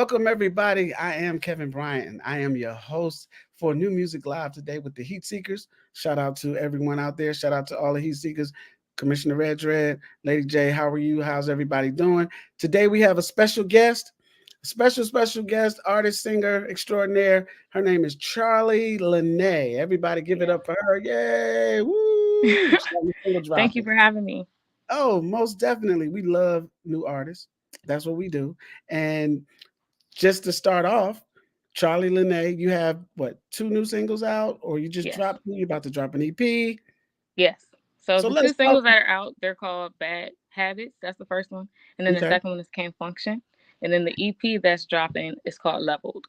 Welcome, everybody. I am Kevin Bryant, and I am your host for New Music Live today with the Heatseekers. Shout out to everyone out there. Shout out to all the Heatseekers. Commissioner Red, Lady J, how are you? How's everybody doing? Today we have a special guest, special guest, artist, singer extraordinaire. Her name is Charlee Lynai. Everybody give it up for her. Yay! Woo! Thank you for having me. Oh, most definitely. We love new artists. That's what we do. And just to start off, Charlee Lynai, you have what, two new singles out, or you just Yes. dropped? You about to drop an EP? Yes. So So the two let's talk. singles that are out, they're called Bad Habits. That's the first one. And then the Okay, second one is Can't Function. And then the EP that's dropping is called Leveled.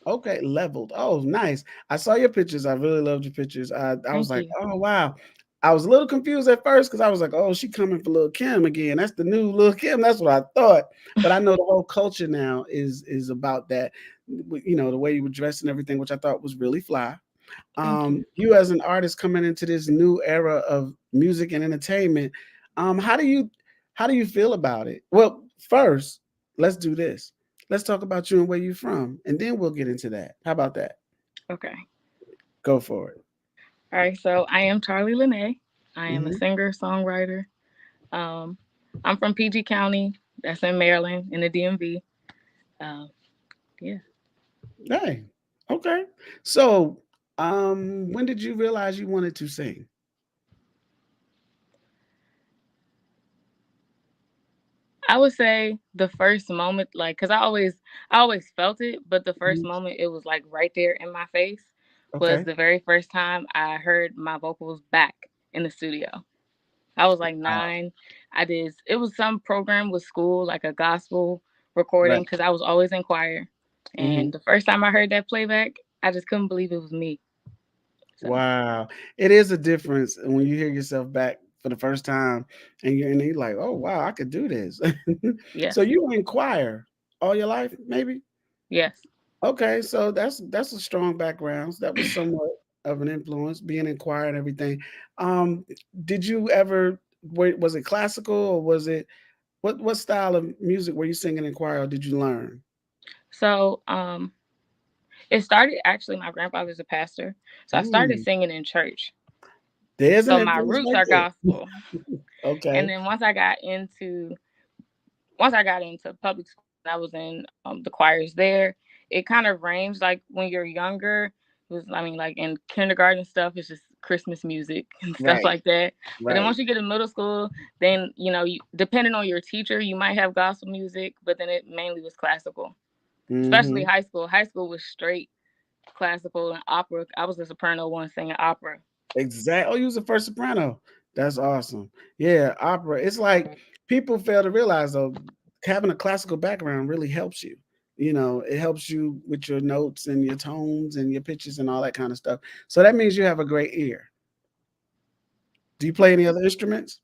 okay, leveled. Oh, nice. I saw your pictures. I really loved your pictures. I was Thank like, you. oh wow. I was a little confused at first because I was like, oh, she coming for Lil Kim again. That's the new Lil Kim. That's what I thought. But I know the whole culture now is about that. You know, the way you were dressed and everything, which I thought was really fly. Thank you. You as an artist coming into this new era of music and entertainment, how do you feel about it? Well, first, let's do this. Let's talk about you and where you're from, and then we'll get into that. How about that? Okay. Go for it. All right. So I am Charlee Lynai. I am a Hmm. singer, songwriter. Um, I'm from PG County. That's in Maryland, in the DMV. Um, yeah. Hey, okay. So, when did you realize you wanted to sing? I would say the first moment, like, cause I always felt it, but the first Mhm. moment it was like right there in my face was Okay. the very first time I heard my vocals back in the studio. I was like Wow. 9. It was some program with school, like a gospel Right. recording, cause I was always in choir. Hmm. And the first time I heard that playback, I just couldn't believe it was me. So Wow. It is a difference when you hear yourself back for the first time and you're like, oh wow, I could do this. So yes, you were in choir all your life, maybe? yes. Okay, so that's a strong background. So that was somewhat of an influence, being in choir and everything. Um, did you ever was it classical or was it what style of music were you singing in choir or did you learn? So it started actually. My grandfather's a pastor, so I started Mm, singing in church. there's an So my influence roots right are there. gospel. And Okay. then once I got into public school, and I was in the choirs there. It kind of ranged like when you're younger. It was, I mean, like in kindergarten stuff, it's just Christmas music and stuff Right, like that. But then right. once you get in middle school, then depending on your teacher, you might have gospel music, but then it mainly was classical. Especially Hmm. high school. High school was straight classical and opera. I was the soprano one singing opera. Exactly. Oh, you was the first soprano. That's awesome. Yeah, opera. It's like people fail to realize though, having a classical background really helps you. You know, it helps you with your notes and your tones and your pitches and all that kind of stuff. So that means you have a great ear. Do you play any other instruments?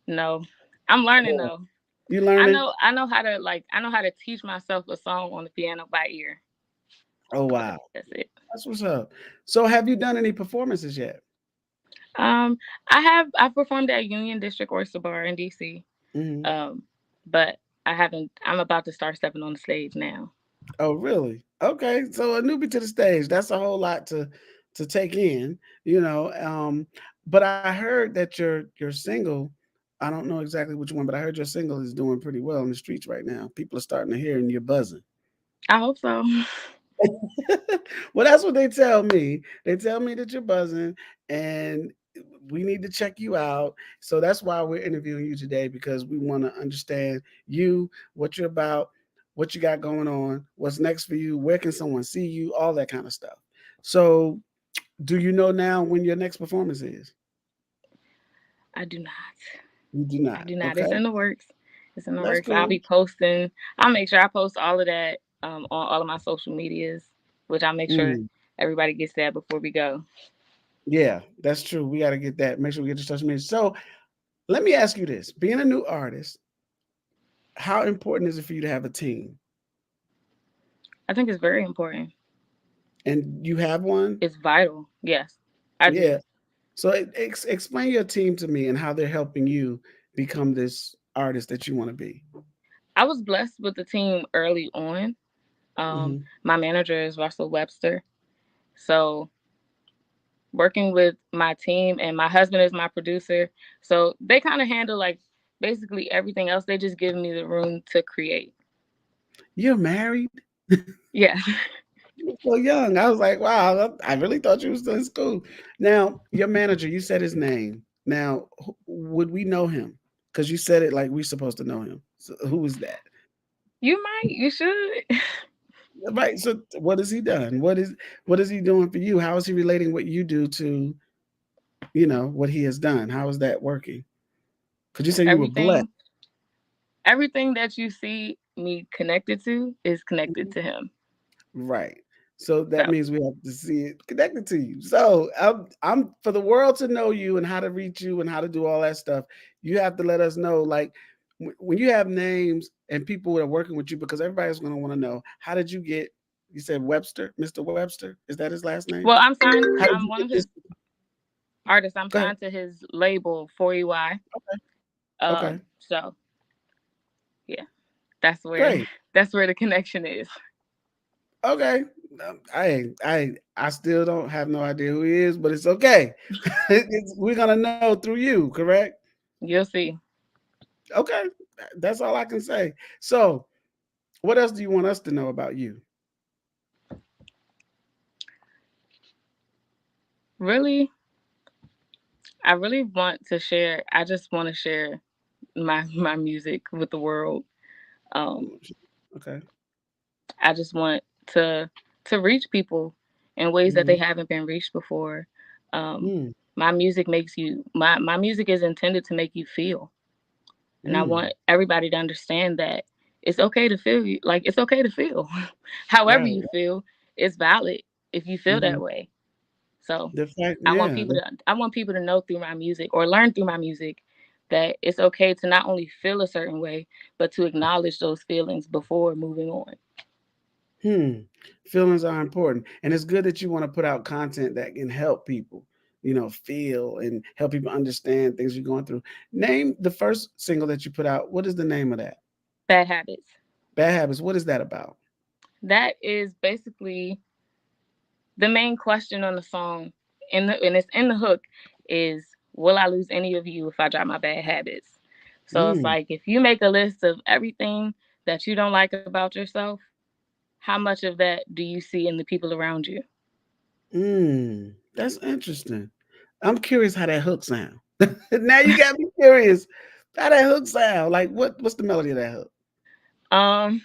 No, I'm learning Oh, though. you I learning? know I know how to like I know how to teach myself a song on the piano by ear. Oh But wow, that's it. that's what's up. So have you done any performances yet? Um, I performed at Union District Oyster Bar in DC. Hmm. Um, but I haven't. I'm about to start stepping on the stage now. Oh, really? Okay. So a newbie to the stage, that's a whole lot to take in, you know. But I heard that your single, I don't know exactly which one, but I heard your single is doing pretty well in the streets right now. People are starting to hear and you're buzzing. I hope so. Well, that's what they tell me. They tell me that you're buzzing and we need to check you out. So that's why we're interviewing you today because we want to understand you, what you're about, what you got going on, what's next for you, where can someone see you, all that kind of stuff. So, do you know now when your next performance is? I do not. You do I not. do not. It's Okay. in the works. It's in the That's works. I'll cool. be posting. I'll make sure I post all of that on all of my social medias, which I'll make sure Mm, everybody gets that before we go. yeah, that's true. We got to get that. Make sure we get your social media. So, let me ask you this: being a new artist, how important is it for you to have a team? I think it's very important. And you have one? It's vital. Yes, I do. Yeah. So explain your team to me and how they're helping you become this artist that you want to be. I was blessed with the team early on. Hmm. My manager is Russell Webster. So working with my team and my husband is my producer. So they kind of handle like basically everything else. They just give me the room to create. You're married? Yeah. You're so young. I was like, wow, I really thought you were still in school. Now, your manager, you said his name. Now, would we know him? Because you said it like we're supposed to know him. So who is that? You might, you should. Right. So what has he done? What is he doing for you? How is he relating what you do to, what he has done? How is that working? Because you said you were blessed. everything everything that you see me connected to is connected Mhm. to him. Right. So that So means we have to see it connected to you. So I'm for the world to know you and how to reach you and how to do all that stuff. You have to let us know, like when you have names and people that are working with you, because everybody's going to want to know how did you get. You said Webster, Mr. Webster. Is that his last name? well, I'm signed. How did I'm you one get of this? his artists. I'm Go ahead. signed to his label 4EY. Okay. So yeah, that's where Great. that's where the connection is. Okay. I still don't have no idea who he is, but it's okay. We're gonna know through you, correct? You'll see. Okay, that's all I can say. So, what else do you want us to know about you? Really, I really want to share. I just want to share my music with the world. Um, Okay. I just want to reach people in ways that Hmm. they haven't been reached before. Um, Mm, my music makes you. My music is intended to make you feel, and I mm, want everybody to understand that it's okay to feel. Like it's okay to feel, however right. you feel. It's valid if you feel Hmm. that way. So The fact, I want yeah. people to I want people to know through my music or learn through my music that it's okay to not only feel a certain way, but to acknowledge those feelings before moving on. Hmm. Feelings are important, and it's good that you want to put out content that can help people, feel and help people understand things you're going through. Name the first single that you put out. What is the name of that? Bad habits. Bad Habits. What is that about? That is basically the main question on the song and it's in the hook is will I lose any of you if I drop my bad habits? So it's Mm, like if you make a list of everything that you don't like about yourself, how much of that do you see in the people around you? that's interesting. I'm curious how that hook sound. Now you got me curious. How that hook sound? Like what's the melody of that hook? Um,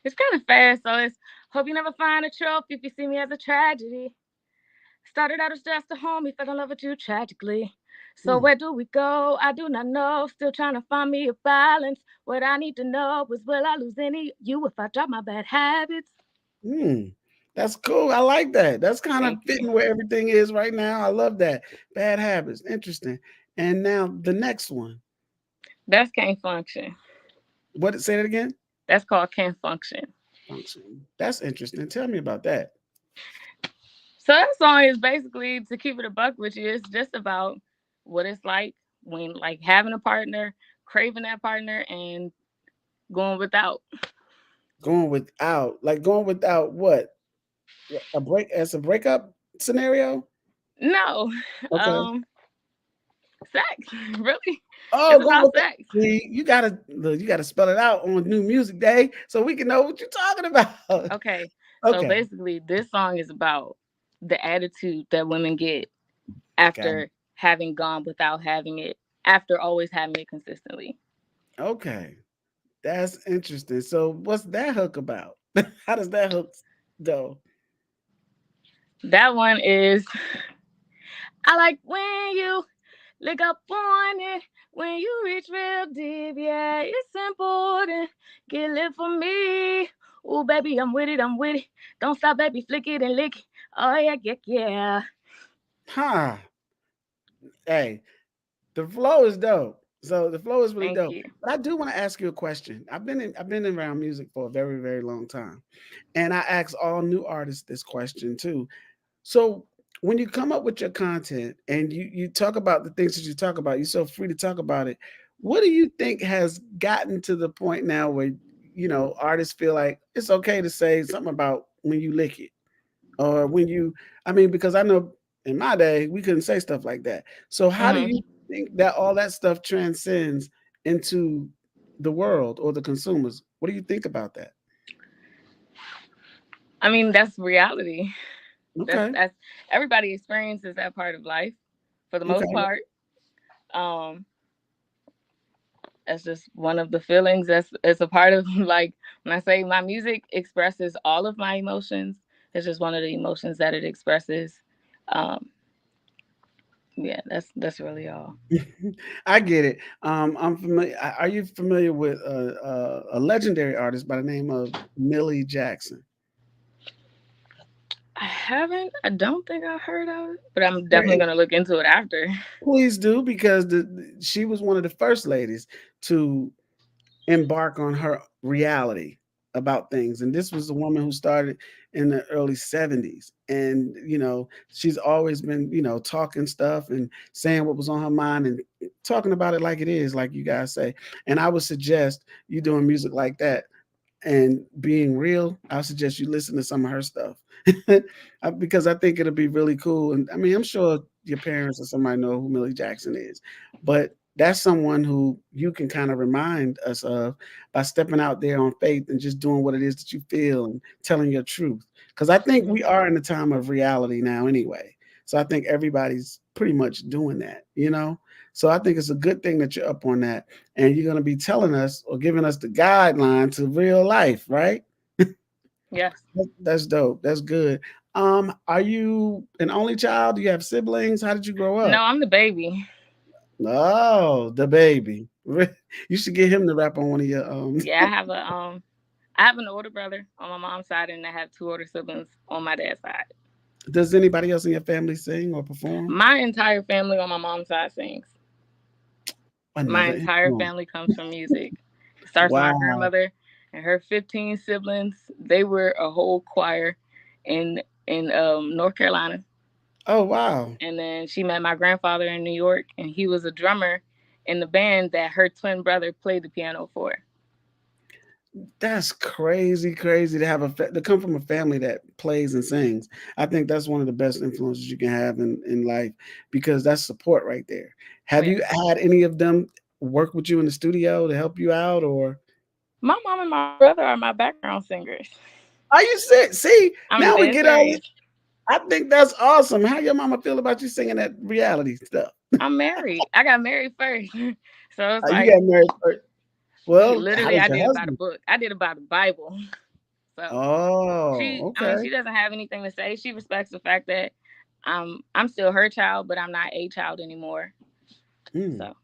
it's kind of fast, so it's hope you never find a trophy if you see me as a tragedy. Started out as just a homie, fell in love with you tragically. So Mm, where do we go? I do not know. Still trying to find me a balance. What I need to know is will I lose any of you if I drop my bad habits? mm. That's cool. I like that. That's kind of Thank you. fitting where everything is right now. I love that. Bad habits. Interesting. And now the next one. That's can't function. What say that again? That's called can't function. Function. That's interesting. Tell me about that. So that song is basically to keep it a buck with you. It's just about what it's like when like having a partner, craving that partner, and going without. Going without what? As a breakup scenario? No, Okay. um, Sex. Really? Oh, It's going about with that. sex. See, you gotta spell it out on New Music Day so we can know what you're talking about. Okay. So Okay. basically, this song is about the attitude that women get Got after having gone without having it, after always having it consistently. Okay. That's interesting. So what's that hook about? How does that hook go? That one is I like when you lick up on it, when you reach real deep. Yeah, it's important. Get lit for me. Ooh, baby, I'm with it, I'm with it. Don't stop, baby, flick it and lick it. Oh, yeah, yeah, yeah. Huh. Hey, the flow is dope. So the flow is really Thank dope. you. But I do want to ask you a question. I've been around music for a very, very long time. And I ask all new artists this question too. So when you come up with your content and you talk about the things that you talk about, you're so free to talk about it. What do you think has gotten to the point now where artists feel like it's okay to say something about when you lick it or when you? I mean, because I know in my day we couldn't say stuff like that. So how do Hmm. you think that all that stuff transcends into the world or the consumers? What do you think about that? I mean, that's reality. Okay, That's everybody experiences that part of life for the most okay. part. Um, that's just one of the feelings. That's it's a part of like when I say my music expresses all of my emotions. It's just one of the emotions that it expresses. Um, yeah, that's really all. I get it. I'm familiar. Are you familiar with a legendary artist by the name of Millie Jackson? I haven't. I don't think I heard of it, but I'm definitely Right. gonna look into it after. Please do because she was one of the first ladies to embark on her reality about things. And this was a woman who started in the early 70s. And, she's always been, talking stuff and saying what was on her mind and talking about it like it is, like you guys say. And I would suggest you doing music like that and being real, I suggest you listen to some of her stuff because I think it'll be really cool. And I mean, I'm sure your parents or somebody know who Millie Jackson is, but that's someone who you can kind of remind us of by stepping out there on faith and just doing what it is that you feel and telling your truth. Because I think Mhm. we are in a time of reality now, anyway. So I think everybody's pretty much doing that. So I think it's a good thing that you're up on that and you're going to be telling us or giving us the guideline to real life, right? Yes. That's dope. That's good. Are you an only child? Do you have siblings? How did you grow No, up? I'm the baby. Oh, the baby. You should get him to rap on one of your Yeah, I have an older brother on my mom's side, and I have two older siblings on my dad's side. Does anybody else in your family sing or perform? My entire family on my mom's side sings. My Another entire influence. family comes from music. It starts with my Wow. grandmother and her 15 siblings. They were a whole choir in North Carolina. Oh, wow. And then she met my grandfather in New York, and he was a drummer in the band that her twin brother played the piano for. That's crazy, crazy to have to come from a family that plays and sings. I think that's one of the best influences you can have in life because that's support right there. Have Yeah. you had any of them work with you in the studio to help you out, or My mom and my brother are my background singers. are you sick? See, I'm now we dead get all this. serious. I think that's awesome. How your mama feel about you singing that reality stuff? I'm married. I got married first. So it's You like got married first. we Well, how literally does I your did about a husband? book. I did about the Bible. So Oh, okay. she doesn't have anything to say. She respects the fact that I'm still her child, but I'm not a child anymore. Hmm. So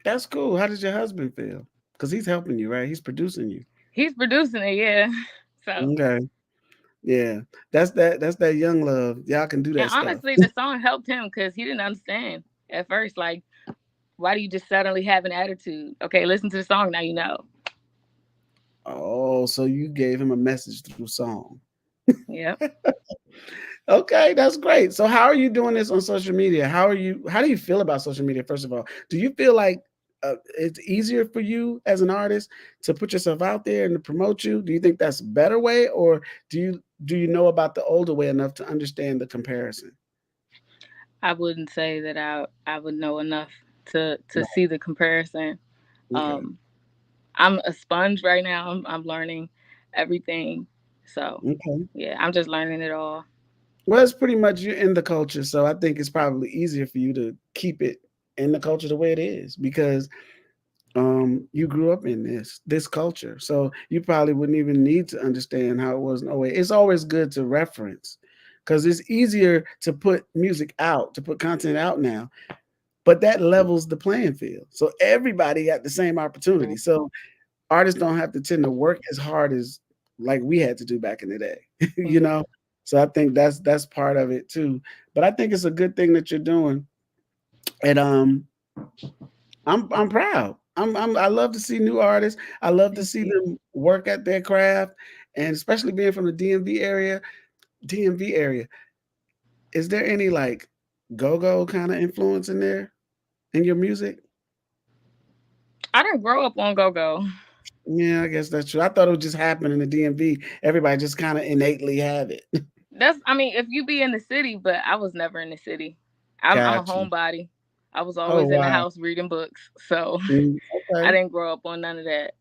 That's cool. How does your husband feel? Because he's helping you, right? He's producing you. he's producing it, yeah. So Okay. Yeah. That's that young love. Y'all can do and that stuff. honestly the song helped him because he didn't understand at first, like, why do you just suddenly have an attitude? Okay, listen to the song now you know. Oh, so you gave him a message through song. Yep. Okay, that's great. So how are you doing this on social media? How do you feel about social media, first of all? Do you feel like it's easier for you as an artist to put yourself out there and to promote you? Do you think that's a better way, or do you know about the older way enough to understand the comparison? I wouldn't say that I would know enough to Right. see the comparison. Okay. Um, I'm a sponge right now. I'm learning everything. So Okay. yeah, I'm just learning it all. Well, it's pretty much you're in the culture, so I think it's probably easier for you to keep it in the culture the way it is because you grew up in this culture, so you probably wouldn't even need to understand how it was in '08. It's always good to reference because it's easier to put music out, to put content out now, but that levels the playing field, so everybody got the same opportunity. So artists don't have to tend to work as hard as like we had to do back in the day, you Mm. know. So I think that's part of it too. But I think it's a good thing that you're doing, and I'm proud. I love to see new artists. I love to Thank see you. them work at their craft, and especially being from the DMV area. DMV area. Is there any like go-go kind of influence in there in your music? I didn't grow up on go go. Yeah, I guess that's true. I thought it would just happen in the DMV. Everybody just kind of innately have it. That's I mean, if you be in the city, but I was never in the city. I'm a Got you. homebody. I was Oh always in the wow. house reading books, so I Okay. didn't grow up on none of that.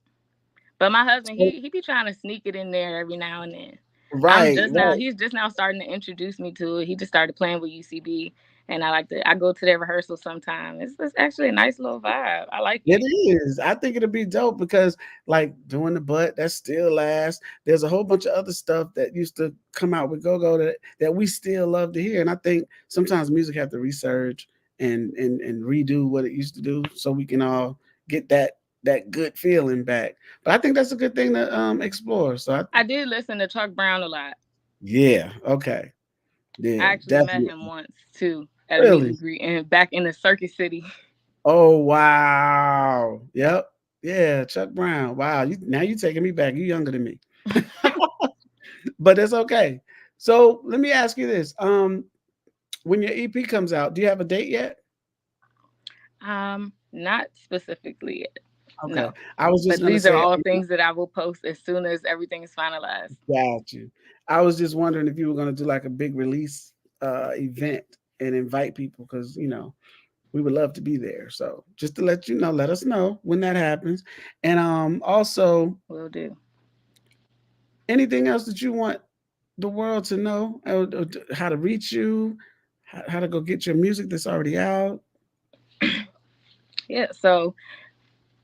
But my husband, So, he be trying to sneak it in there every now and then. right, right. He's just now starting to introduce me to it. He just started playing with UCB, and I go to their rehearsals sometime. It's actually a nice little vibe. I like It it. is. I think it'll be dope because, like, doing the butt that still lasts. There's a whole bunch of other stuff that used to come out with go-go that we still love to hear. And I think sometimes music have to resurge and redo what it used to do so we can all get that good feeling back. But I think that's a good thing to explore. So I did listen to Chuck Brown a lot. yeah, okay, I yeah, actually met him definitely. once too at a meet Really? and greet and back in the Circuit City. Oh wow. Yep. Yeah, Chuck Brown. Wow. Now you taking me back. You younger than me. But it's okay. So let me ask you this. When your EP comes out, do you have a date yet? Not specifically yet, Okay. no. I was just But gonna these are say, all things that I will post as soon as everything is finalized. got you. I was just wondering if you were gonna do like a big release event and invite people because we would love to be there. So just to let you know, let us know when that happens. And also Will do. anything else that you want the world to know, how to reach you, how to go get your music that's already out. Yeah, so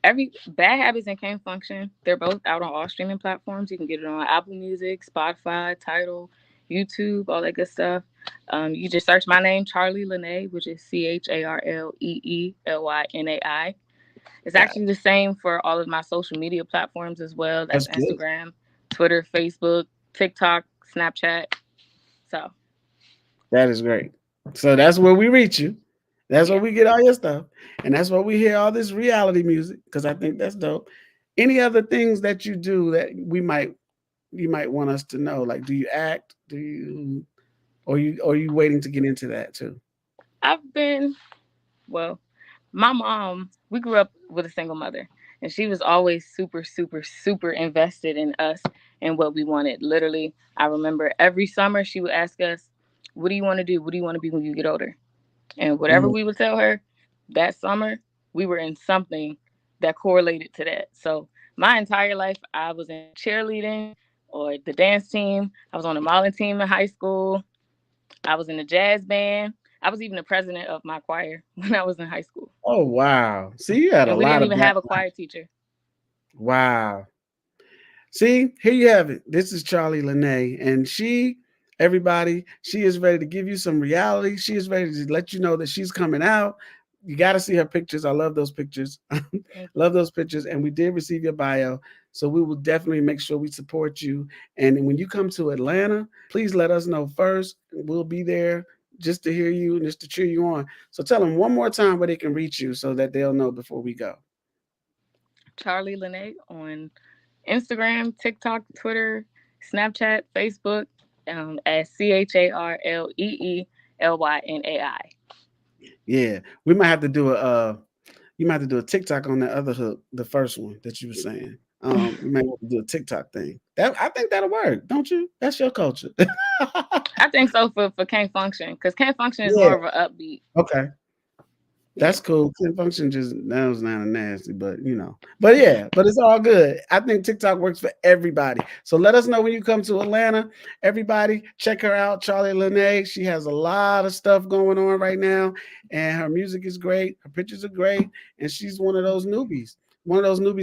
every Bad Habits and Cane Function, they're both out on all streaming platforms. You can get it on Apple Music, Spotify, Tidal, YouTube, all that good stuff. You just search my name, Charlee Lynai, which is CharleeLynai. It's Got actually the same for all of my social media platforms as well. That's that's good. Instagram, Twitter, Facebook, TikTok, Snapchat. So That is great. So that's where we reach you. That's where yeah, we get all your stuff. And that's where we hear all this reality music because I think that's dope. Any other things that you do that you might want us to know? Like do you act? Do you or you waiting to get into that too? I've been well. My mom, we grew up with a single mother, and she was always super, super, super invested in us and what we wanted. Literally, I remember every summer she would ask us, "What do you want to do? What do you want to be when you get older?" And whatever Mm. we would tell her that summer, we were in something that correlated to that. So my entire life, I was in cheerleading or the dance team. I was on the modeling team in high school. I was in the jazz band. I was even the president of my choir when I was in high school. Oh wow. See, you had a And we lot didn't of even have a background. choir teacher. Wow. See, here you have it. This is Charlee Lynai, and everybody, she is ready to give you some reality. She is ready to let you know that she's coming out. You got to see her pictures. I love those pictures. Thank you. Love those pictures. And we did receive your bio. So we will definitely make sure we support you. And when you come to Atlanta, please let us know first. We'll be there just to hear you and just to cheer you on. So tell them one more time where they can reach you so that they'll know before we go. Charlee Lynai on Instagram, TikTok, Twitter, Snapchat, Facebook, at CharleeLynai. Yeah, we might have to do a you might have to do a TikTok on that other hook, the first one that you were saying. We may want to do a TikTok thing. That I think that'll work, don't you? That's your culture. I think so for Can't Function, because Can't Function is Yeah. more of an upbeat. Okay. Yeah. That's cool. Kid function just that was kind of nasty, but but yeah, but it's all good. I think TikTok works for everybody. So let us know when you come to Atlanta. Everybody, check her out, Charlee Lynai. She has a lot of stuff going on right now, and her music is great. Her pictures are great, and she's one of those newbies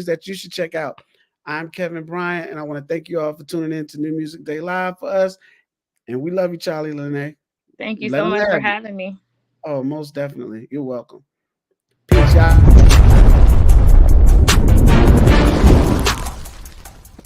that you should check out. I'm Kevin Bryant, and I want to thank you all for tuning in to New Music Day Live for us. And we love you, Charlee Lynai. Thank you Let so them much for have it. having me. Oh, most definitely. You're welcome. Peace, y'all.